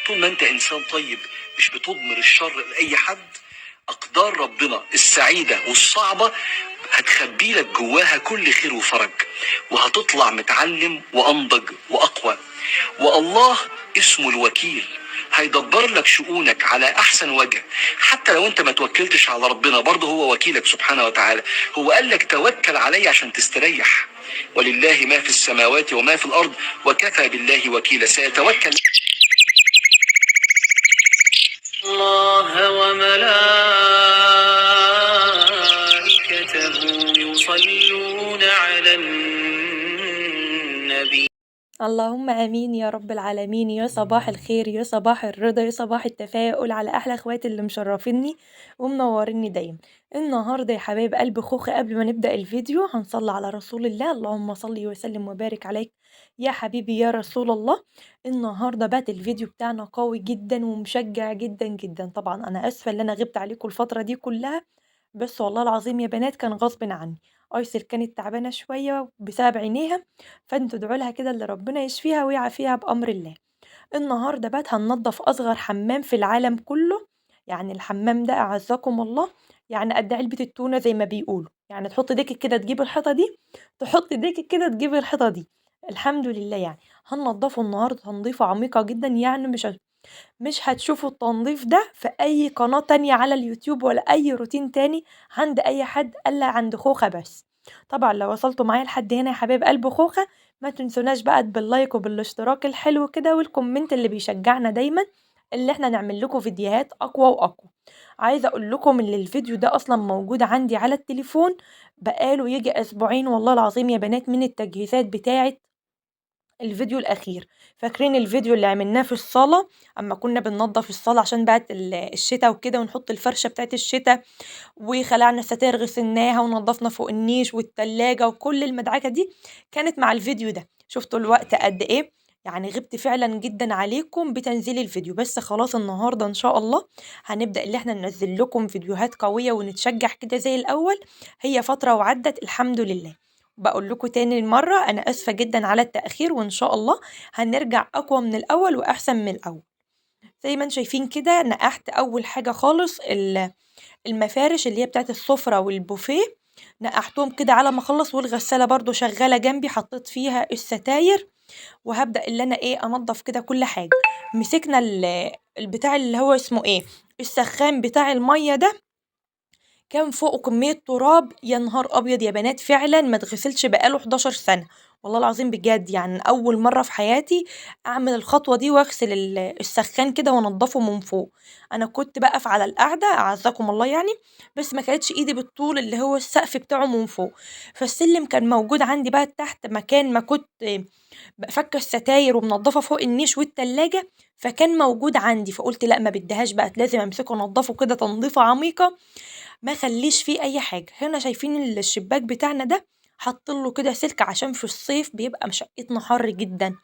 طول ما انت انسان طيب مش بتضمر الشر لاي حد، اقدار ربنا السعيده والصعبه هتخبي لك جواها كل خير وفرج، وهتطلع متعلم وانضج واقوى. والله اسمه الوكيل، هيدبر لك شؤونك على احسن وجه. حتى لو انت ما توكلتش على ربنا برضه هو وكيلك سبحانه وتعالى. هو قال لك توكل علي عشان تستريح. ولله ما في السماوات وما في الارض وكفى بالله وكيلا. سيتوكل الله وملائكته يصلون على النبي. اللهم امين يا رب العالمين. يا صباح الخير، يا صباح الرضا، يا صباح التفاؤل على احلى اخواتي اللي مشرفيني ومنوريني دايما. النهارده يا حبايب قلب خوخي، قبل ما نبدا الفيديو هنصلي على رسول الله. اللهم صل وسلم وبارك عليك يا حبيبي يا رسول الله. النهارده بات الفيديو بتاعنا قوي جدا ومشجع جدا جدا. طبعا انا اسفه ان انا غبت عليكم الفتره دي كلها، بس والله العظيم يا بنات كان غصبٍ عني. أيسر كانت تعبانة شوية بسبب عينيها، فانتوا ادعوا لها كده اللي ربنا يشفيها ويعافيها بأمر الله. النهارده بقى هننضف أصغر حمام في العالم كله. يعني الحمام ده أعزكم الله يعني قد علبة التونة زي ما بيقولوا، يعني تحط ايديك كده تجيب الحيطة دي، تحط ايديك كده تجيب الحيطة دي. الحمد لله يعني. هننضفه النهارده تنظيفة عميقة جدا، يعني مش هتشوفوا التنظيف ده في أي قناة تانية على اليوتيوب ولا أي روتين تاني عند أي حد إلا عند خوخة بس. طبعا لو وصلتوا معايا لحد هنا يا حبايب قلب خوخة، ما تنسوناش بقى باللايك وبالاشتراك الحلو كده والكومنت اللي بيشجعنا دايما اللي احنا نعمل لكم فيديوهات أقوى وأقوى. عايزة أقول لكم إن الفيديو ده أصلا موجود عندي على التليفون بقاله يجي أسبوعين والله العظيم يا بنات، من التجهيزات بتاعة الفيديو الأخير. فاكرين الفيديو اللي عملناه في الصالة أما كنا بننضف الصالة عشان بقت الشتا وكده، ونحط الفرشة بتاعت الشتا، وخلعنا الستاير غسلناها ونضفنا فوق النيش والتلاجة وكل المدعكة دي كانت مع الفيديو ده. شفتوا الوقت قد ايه؟ يعني غبت فعلا جدا عليكم بتنزيل الفيديو، بس خلاص النهاردة ان شاء الله هنبدأ اللي احنا ننزل لكم فيديوهات قوية ونتشجع كده زي الأول. هي فترة وعدت الحمد لله. بقول لكم تاني مرة أنا آسفة جدا على التأخير، وإن شاء الله هنرجع أقوى من الأول وأحسن من الأول. زي ما انتم شايفين كده نقحت أول حاجة خالص المفارش اللي هي بتاعة السفرة والبوفيه، نقحتهم كده على ما اخلص، والغسالة برضو شغالة جنبي حطيت فيها الستاير، وهبدأ اللي انا ايه انضف كده كل حاجة. مسكنا البتاع اللي هو اسمه ايه، السخان بتاع المية ده، كان فوقه كمية تراب يا نهار أبيض يا بنات، فعلا ما اتغسلش بقاله 11 سنة. والله العظيم بجد يعني أول مرة في حياتي أعمل الخطوة دي وأغسل السخان كده وأنضفه من فوق. أنا كنت بقف على القعدة أعزكم الله يعني، بس ما كانتش إيدي بالطول اللي هو السقف بتاعه من فوق، فالسلم كان موجود عندي بقى تحت مكان ما كنت فكه الستاير ومنضفه فوق النيش والتلاجة، فكان موجود عندي، فقلت لا ما بديهاش بقى لازم امسكه انضفه كده تنظيفه عميقه ما خليش فيه اي حاجه. هنا شايفين الشباك بتاعنا ده حاطين له كده سلك عشان في الصيف بيبقى مشقتنا حر جدا،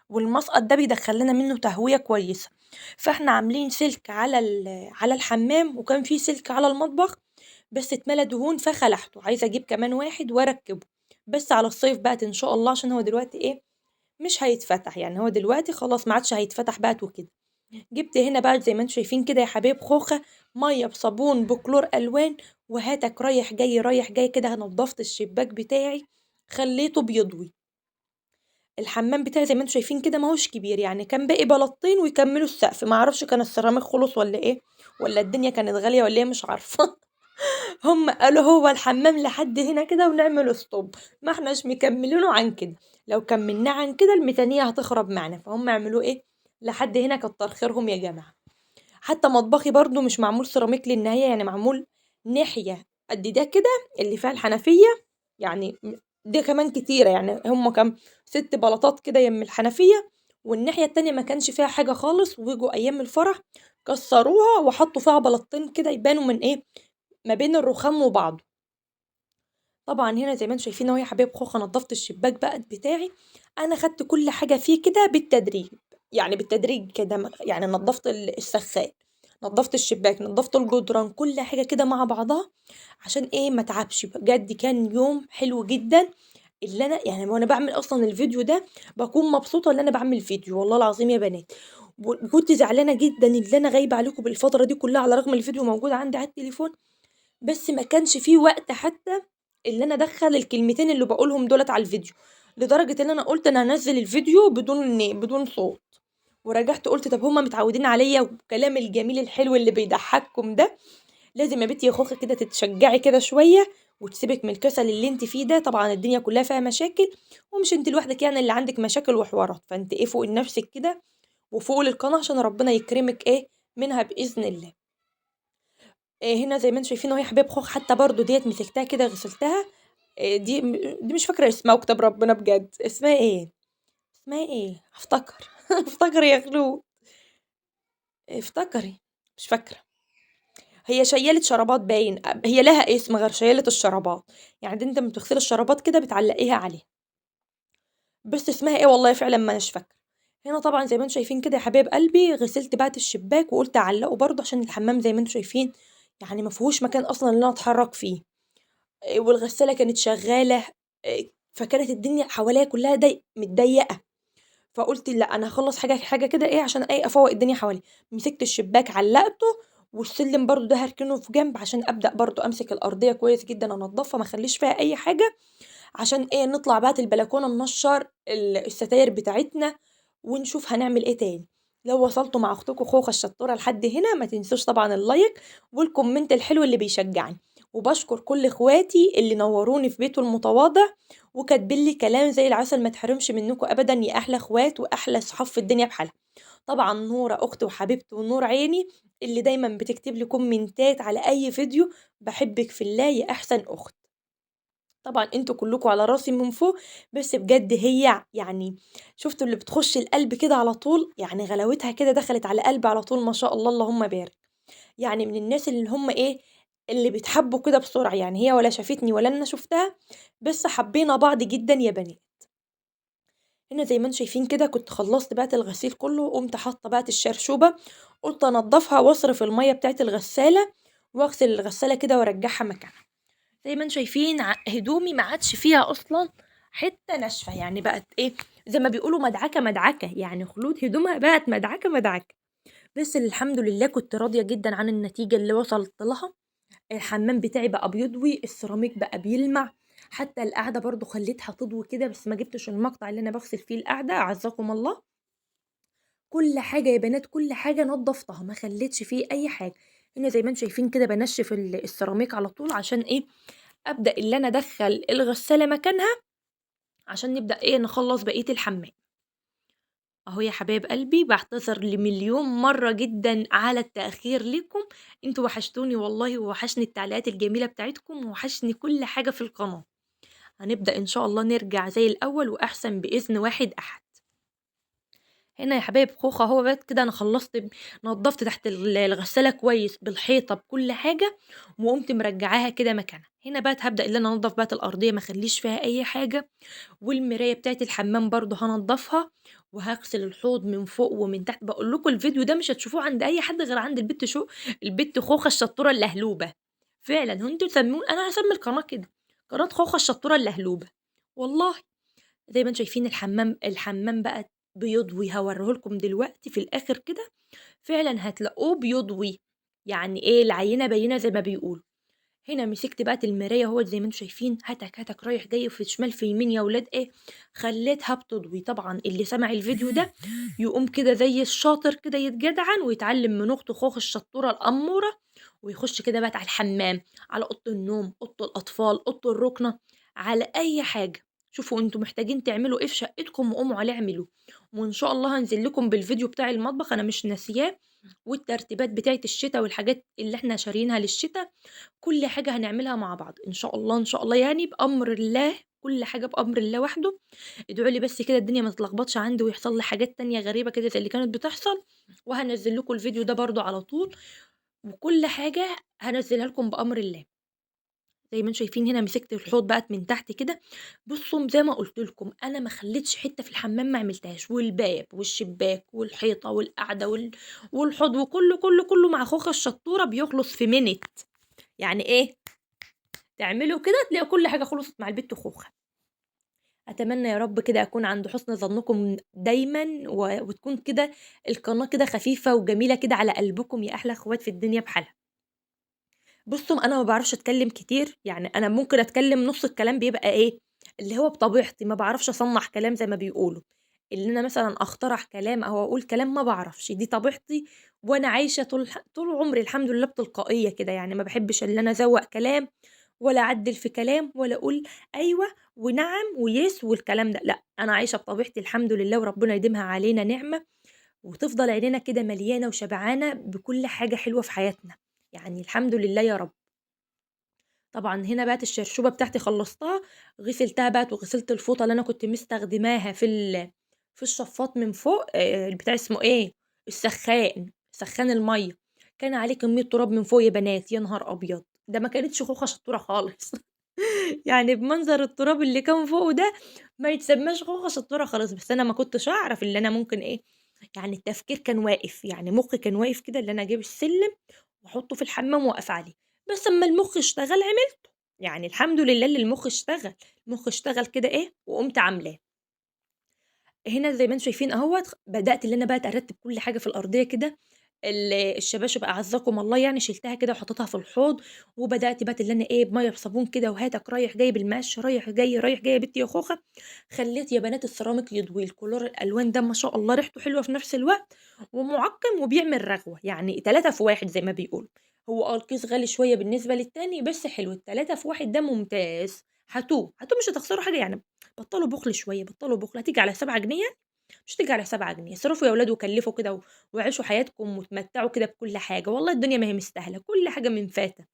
والمسقط ده بيدخل لنا منه تهويه كويسه. فاحنا عاملين سلك على على الحمام، وكان في سلك على المطبخ بس اتملى دهون فخلعته، عايزه اجيب كمان واحد واركبه بس على الصيف بقى ان شاء الله، عشان هو دلوقتي ايه مش هيتفتح، يعني هو دلوقتي خلاص ما عادش هيتفتح بقى وكده. جبت هنا بقى زي ما انتم شايفين كده يا حبايب خوخة، مية بصابون بكلور ألوان، وهاتك رايح جاي رايح جاي كده نضفت الشباك بتاعي خليته بيضوي. الحمام بتاعي زي ما انتم شايفين كده ماهوش كبير، يعني كان باقي بلاطين ويكملوا السقف، ما اعرفش كان السيراميك خلص ولا ايه، ولا الدنيا كانت غالية ولا ايه مش عارفة. هم قالوا هو الحمام لحد هنا كده ونعمل ستوب، ما احناش مكملينه عن كده، لو كملناه عن كده الميزانية هتخرب معنا، فهم يعملوا ايه لحد هنا كتر خيرهم يا جماعة. حتى مطبخي برضو مش معمول سيراميك للنهاية، يعني معمول ناحية قد ده كده اللي فيها الحنفية، يعني دي كمان كتيرة، يعني هم كام 6 بلاطات كده يم الحنفية، والناحية التانية ما كانش فيها حاجة خالص، ويجوا أيام الفرح كسروها وحطوا فيها بلاطتين كده يبانوا من ايه ما بين الرخام وبعضه. طبعًا هنا زي ما أنتم شايفين أهو يا حبايب خوخة نضّفت الشباك بقى بتاعي، أنا خدت كل حاجة فيه كده بالتدريج، يعني بالتدريج كده يعني نضّفت السخّان، نضّفت الشباك، نضّفت الجدران، كل حاجة كده مع بعضها عشان إيه ما اتعبش، بجد كان يوم حلو جدًا. اللي أنا يعني وأنا باعمل أصلًا الفيديو ده باكون مبسوطة إن أنا باعمل فيديو والله العظيم يا بنات، وكنت زعلانة جدًا اللي أنا غايبة عليكم بالفترة دي كلها على الرغم الفيديو موجود عندي على التليفون، بس ما كانش في وقت حتى اللي أنا أدخّل الكلمتين اللي باقولهم دُولة على الفيديو، لدرجة إن أنا قُلت أنا هانزّل الفيديو بدون صوت، ورجعت قُلت طب هُم متعودين عليَّ والكلام الجميل الحلو اللي بيضحّككم ده، لازم يا بنتي يا خوخة كده تتشجّعي كده شوية وتسيبِك من الكسل اللي أنتِ فيه ده، طبعًا الدنيا كلّها فيها مشاكل ومش أنتِ لوحدِك يعني اللي عندِك مشاكل وحوارات، فأنتِ إيه فوقي لنفسِك كده وفوقي للقناة عشان ربنا يكرمِك إيه منها بإذن الله. هنا زي ما أنتم شايفين أهو يا حبايب خوخ حتى برضه ديّة مسكتها كده غسلتها، دي مش فاكرة اسمها وكتاب ربنا بجد، اسمها إيه؟ اسمها إيه؟ هافتكر افتكري يا خلود، افتكري، مش فاكرة. هي شيّالة شرابات باين، هي لها اسم غير شيّالة الشرابات، يعني دي أنتِ أمّا بتغسلي الشرابات كده بتعلّقيها عليها، بس اسمها إيه والله فعلًا ما أناش فاكرة. هنا طبعًا زي ما أنتم شايفين كده يا حبايب قلبي غسلت بقى الشباك وقُلت أعلّقه برضه عشان الحمام زي ما أنتم شايفين يعني ما فيهوش مكان أصلًا إن أنا أتحرّك فيه. والغسالة كانت شغالة، فكانت الدنيا حواليّا كلّها متضيّقة، فقُلت لأ أنا هاخلّص حاجة كده إيه عشان إيه أفوّق الدنيا حواليّا، مسكت الشباك علّقته، والسلِّم برضه ده هاركنه في جنب عشان أبدأ برضه أمسك الأرضية كويس جدًا أنضّفها ما اخلّيش فيها أي حاجة، عشان إيه نطلع بقى البلكونة ننشّر الستاير بتاعتنا، ونشوف هنعمل إيه تاني. لو وصلتوا مع أختكم خوخة الشطورة لحد هنا ما تنسوش طبعًا اللايك والكومنت الحلو اللي بيشجعني، وباشكر كل إخواتي اللي نوروني في بيته المتواضع، وكاتبين لي كلام زي العسل ما اتحرمش منكم أبدًا يا أحلى إخوات وأحلى صحاب في الدنيا بحالها. طبعًا نورة أختي وحبيبتي ونور عيني اللي دايمًا بتكتب لي كومنتات على أي فيديو، باحبِك في الله يا أحسن أخت. طبعًا أنتم كلّكم على راسي من فوق، بس بجد هي يعني شُفتوا اللي بتخُش القلب كده على طول، يعني غلاوتها كده دخلت على قلبي على طول ما شاء الله اللهم بارك، يعني من الناس اللي هم إيه، اللي بيتحبّوا كده بسرعة، يعني هي ولا شافتني ولا أنا شُفتها، بس حبّينا بعض جدًا يا بنات. هنا زي ما أنتم شايفين كده كنت خلّصت بقى الغسيل كلّه، وقُمت حاطّة بقى الشرشوبة، قُلت أنضّفها واصرف المَيّة بتاعة الغسالة، واغسل الغسالة كده وارجّعها مكانها. زي ما أنتم شايفين هدومي ما عادش فيها أصلًا حتّة ناشفة، يعني بقت إيه، زي ما بيقولوا مدعكة، مدعكة، يعني خلود هدومها بقت مدعكة، مدعكة. بس الحمد لله كنت راضية جدًا عن النتيجة اللي وصلت لها، الحمام بتاعي بقى بيضوي، السيراميك بقى بيلمع، حتى القعدة برضه خلّيتها تضوي كده، بس ما جبتش المقطع اللي أنا باغسل فيه القعدة أعزكم الله. كل حاجة يا بنات، كل حاجة نضّفتها، ما خلّيتش فيه أي حاجة. هنا زي ما أنتم شايفين كده بانشّف السيراميك على طول عشان إيه، أبدأ اللي أنا أدخّل الغسالة مكانها عشان نبدأ إيه، نخلّص بقية الحمّام. أهو يا حبايب قلبي باعتذر لمليون مرّة جدًا على التأخير ليكم، أنتم وحشتوني والله ووحشني التعليقات الجميلة بتاعتكم ووحشني كل حاجة في القناة. هنبدأ إن شاء الله نرجع زي الأول وأحسن بإذن واحد أحد. هنا يا حبايب خوخة أهو بقى كده أنا خلّصت نضّفت تحت الغسالة كويس بالحيطة بكل حاجة، وقُمت مرجّعاها كده مكانها. هنا بقى هابدأ اللي أنا أنضّف بقى الأرضية ما اخلّيش فيها أي حاجة، والمراية بتاعة الحمام برضه هانضّفها، وهاغسل الحوض من فوق ومن تحت. باقول لكم الفيديو ده مش هتشوفوه عند أي حد غير عند البت خوخة الشطورة اللهلوبة، فعلًا هو أنتم أنا هاسمّي القناة كده، قناة خوخة الشطورة اللهلوبة، والله. زي ما أنتم شايفين الحمام بقى بيضوي، هاوريه لكم دلوقتي في الآخر كده، فعلًا هتلاقوه بيضوي، يعني إيه العينة باينة زي ما بيقولوا. هنا مسكت بقى المراية أهوّة زي ما أنتم شايفين، هتك، هتك رايح جاي في شمال في يمين يا ولاد إيه، خلّيتها بتضوي. طبعًا اللي سمع الفيديو ده يقوم كده زي الشاطر كده يتجدعن ويتعلم من أخته خوخ الشطورة الأمورة، ويخش كده بقى على الحمام، على أوضة النوم، أوضة الأطفال، أوضة الرُكنة، على أي حاجة. شوفوا أنتم محتاجين تعملوا إيه في شقتكم وقوموا عليه اعملوه، وإن شاء الله هانزل لكم بالفيديو بتاع المطبخ أنا مش ناسياه، والترتيبات بتاعة الشتا والحاجات اللي إحنا شاريينها للشتا. كل حاجة هنعملها مع بعض إن شاء الله، إن شاء الله يعني بأمر الله، كل حاجة بأمر الله وحده. ادعوا لي بس كده الدنيا ما تتلخبطش عندي ويحصل لي حاجات تانية غريبة كده زي اللي كانت بتحصل، وهانزّل لكم الفيديو ده برضه على طول، وكل حاجة هانزّلها لكم بأمر الله. زي ما أنتم شايفين هنا مسكت الحوض بقى من تحت كده، بُصّوا زي ما قُلت لكم أنا ما خلّيتش حتّة في الحمام ما عملتهاش، والباب والشباك والحيطة والقعدة والحوض وكلّه، كلّه، كلّه مع خوخة الشطورة بيخلص في minute، يعني إيه تعملوا كده تلاقوا كل حاجة خلصت مع البت خوخة. أتمنى يا رب كده أكون عند حُسن ظنكم دايمًا وتكون كده القناة كده خفيفة وجميلة كده على قلبكم يا أحلى أخوات في الدنيا بحالها. بُصّوا، أنا ما باعرفش أتكلّم كتير، يعني أنا ممكن أتكلّم نُص الكلام بيبقى إيه، اللي هو بطبيعتي، ما باعرفش أصنّع كلام زي ما بيقولوا، اللي أنا مثلًا أخترع كلام أو أقول كلام ما باعرفش، دي طبيعتي وأنا عايشة طول عمري الحمد لله بتلقائية كده، يعني ما باحبش اللي أنا أزوّق كلام ولا أعدِّل في كلام ولا أقول أيوه ونعم ويس والكلام ده، لأ، أنا عايشة بطبيعتي الحمد لله وربنا يديمها علينا نعمة وتفضل عينينا كده مليانة وشبعانة بكل حاجة حلوة في حياتنا، يعني الحمد لله يا رب. طبعًا هنا بقت الشرشوبة بتاعتي خلّصتها، غسلتها بقت وغسلت الفوطة اللي أنا كنت مستخدماها في الشفاط من فوق البتاع اسمه إيه، السخّان، سخّان المَيّة، كان عليه كمية تراب من فوق يا بنات، يا نهار أبيض! ده ما كانتش خوخة شطورة خالص يعني بمنظر التراب اللي كان فوقه ده ما يتسماش خوخة شطورة خالص، بس أنا ما كنتش أعرف اللي أنا ممكن إيه، يعني التفكير كان واقف، يعني مُخّي كان واقف كده اللي أنا أجيب السلِّم وأحطه في الحمام وأقف عليه، بس أمّا المُخ اشتغل عملته، يعني الحمد لله اللي المُخ اشتغل، المُخ اشتغل كده إيه وقُمت عاملاه. هنا زي ما أنتم شايفين أهوّة بدأت اللي أنا بقى أرتّب كل حاجة في الأرضية كده، الشباشب أعزكم الله يعني شِلتها كده وحطيتها في الحوض، وبدأت بقى اللي أنا إيه بمَيّة بصابون كده وهاتك رايح جاي بالمَشْي رايح جاي، رايح جاي يا بنتي يا خوخة، خلّيت يا بنات السيراميك يضوي، الكولور الألوان ده ما شاء الله ريحته حلوة في نفس الوقت، ومُعقّم وبيعمل رغوة، يعني 3 في 1 زي ما بيقولوا، هو الكيس غالي شوية بالنسبة للتاني بس حلو، ال3 في 1 ده ممتاز، هاتوه، هاتوه مش هتخسروا حاجة يعني بطّلوا بُخل شوية، بطّلوا بُخل، هتيجي على 7 جنيه مش هتيجي على 7 جنيه، اصرفوا يا ولاد وكلّفوا كده وعيشوا حياتكم واتمتعوا كده بكل حاجة، والله الدنيا ما هي مستاهلة، كل حاجة من فاتة،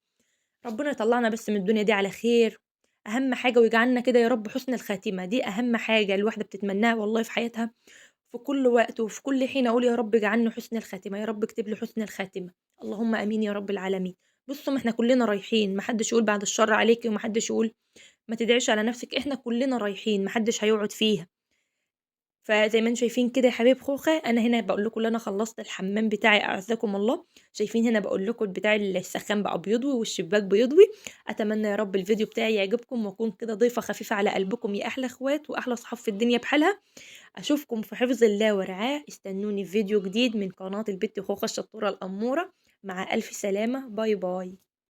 ربنا يطلّعنا بس من الدنيا دي على خير، أهم حاجة ويجعلنا كده يا رب حُسن الخاتمة، دي أهم حاجة الواحدة بتتمناها والله في حياتها، في كل وقت وفي كل حين أقول يا رب اجعلني حُسن الخاتمة، يا رب اكتب لي حُسن الخاتمة، اللهم آمين يا رب العالمين. بُصّوا ما إحنا كلّنا رايحين، ما حدّش يقول بعد الشر عليكِ وما حدّش يقول ما تدعيش على نفسِك، إحنا كلّنا رايحين، ما حدّش هيقعد فيها. فزي ما أنتم شايفين كده يا حبايب خوخة، أنا هنا باقول لكم اللي أنا خلّصت الحمام بتاعي أعزكم الله، شايفين هنا باقول لكم البتاع السخّان بقى بيضوي والشباك بيضوي، أتمنى يا رب الفيديو بتاعي يعجبكم وأكون كده ضيفة خفيفة على قلبكم يا أحلى أخوات وأحلى صحاب في الدنيا بحالها، أشوفكم في حفظ الله ورعاه، استنوني في فيديو جديد من قناة البت خوخة الشطورة الأمورة، مع ألف سلامة، باي باي.